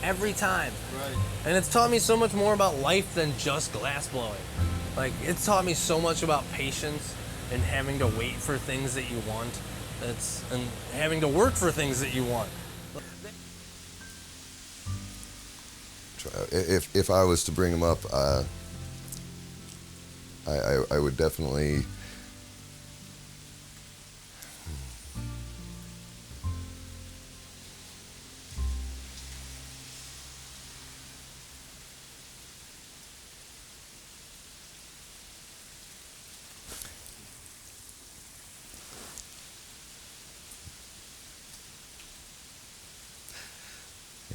Every time. Right. And it's taught me so much more about life than just glass blowing. It's taught me so much about patience and having to wait for things that you want. And having to work for things that you want. If I was to bring them up, I would definitely.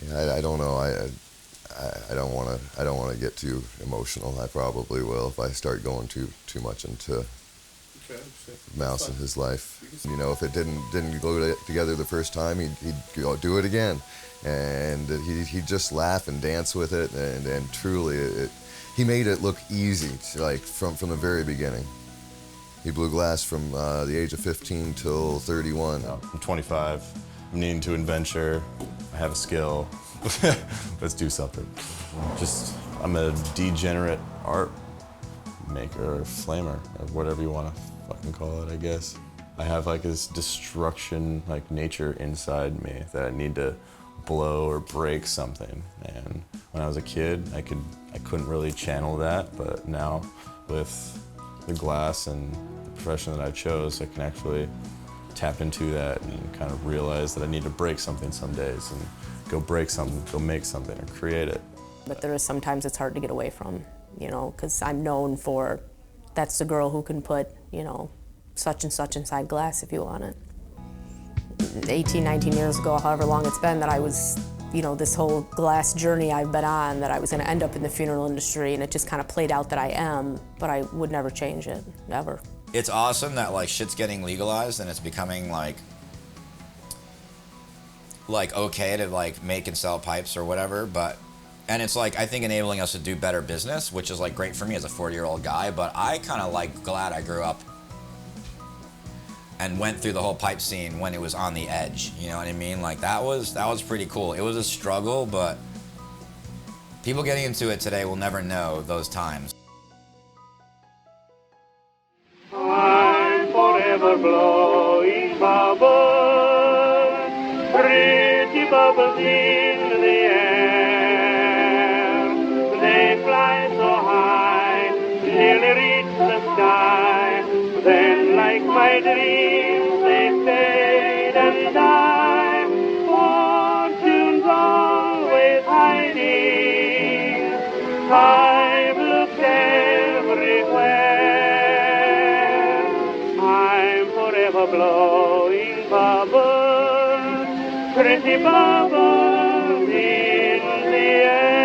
I don't know. I don't want to get too emotional. I probably will if I start going too much into Mouse and his life. If it didn't go together the first time, he'd go do it again, and he'd just laugh and dance with it, and truly, he made it look easy, from the very beginning. He blew glass from the age of 15 till 31. I'm 25. I'm needing to adventure. I have a skill. Let's do something. I'm a degenerate art maker or flamer, or whatever you want to fucking call it, I guess. I have this destruction, nature inside me that I need to blow or break something. And when I was a kid, I couldn't really channel that, but now with the glass and the profession that I chose, I can actually tap into that and kind of realize that I need to break something some days and go break something, go make something, or create it. But there is sometimes it's hard to get away from, because I'm known for, that's the girl who can put, such and such inside glass if you want it. 18, 19 years ago, however long it's been that I was, this whole glass journey I've been on, that I was gonna end up in the funeral industry, and it just kind of played out that I am, but I would never change it, ever. It's awesome that shit's getting legalized and it's becoming okay to make and sell pipes or whatever, but And it's like, I think enabling us to do better business, which is like great for me as a 40-year-old guy, but I kind of like glad I grew up and went through the whole pipe scene when it was on the edge. You know what I mean? Like that was pretty cool. It was a struggle, but people getting into it today will never know those times. I'm forever blowing bubbles, pretty bubbles in the air. They fly so high, nearly reach the sky. Then, like my dreams, they fade and die. Fortune's always hiding. I've looked everywhere. I'm forever blowing bubbles, pretty bubbles in the air.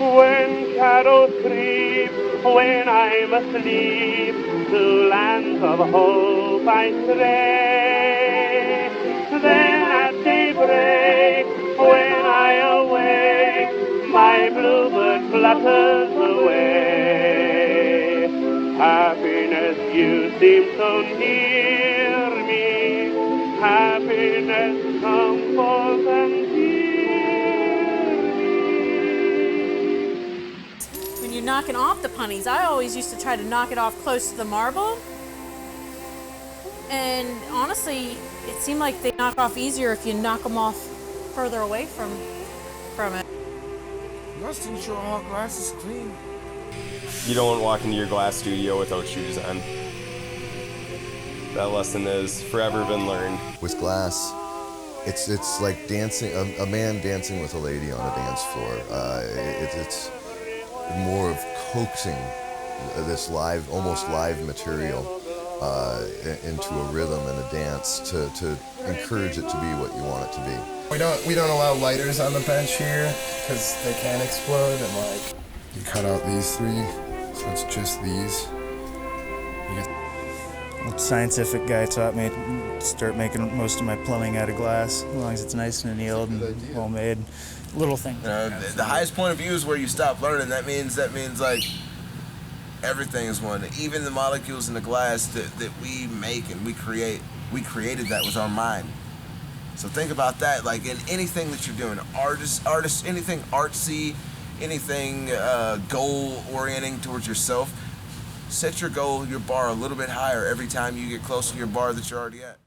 When shadows creep, when I'm asleep, to lands of hope I stray. Then at daybreak, when I awake, my bluebird flutters away. Happiness, you seem so near me. Happiness, comfort and When you're knocking off the punnies, I always used to try to knock it off close to the marble. And honestly, it seemed like they knock off easier if you knock them off further away from it. Must ensure all glass is clean. You don't walk into your glass studio without shoes on. That lesson has forever been learned. With glass, it's like dancing, a man dancing with a lady on a dance floor. It's more of coaxing this live, almost live material into a rhythm and a dance to encourage it to be what you want it to be. We don't allow lighters on the bench here because they can explode, and like you cut out these three, so it's just these. A scientific guy taught me to start making most of my plumbing out of glass, as long as it's nice and annealed and well made. Little thing. The highest point of view is where you stop learning. That means like everything is one. Even the molecules in the glass that we make and we created that with our mind. So think about that. Like in anything that you're doing, artists, anything artsy, anything goal orienting towards yourself. Set your goal, your bar a little bit higher every time you get close to your bar that you're already at.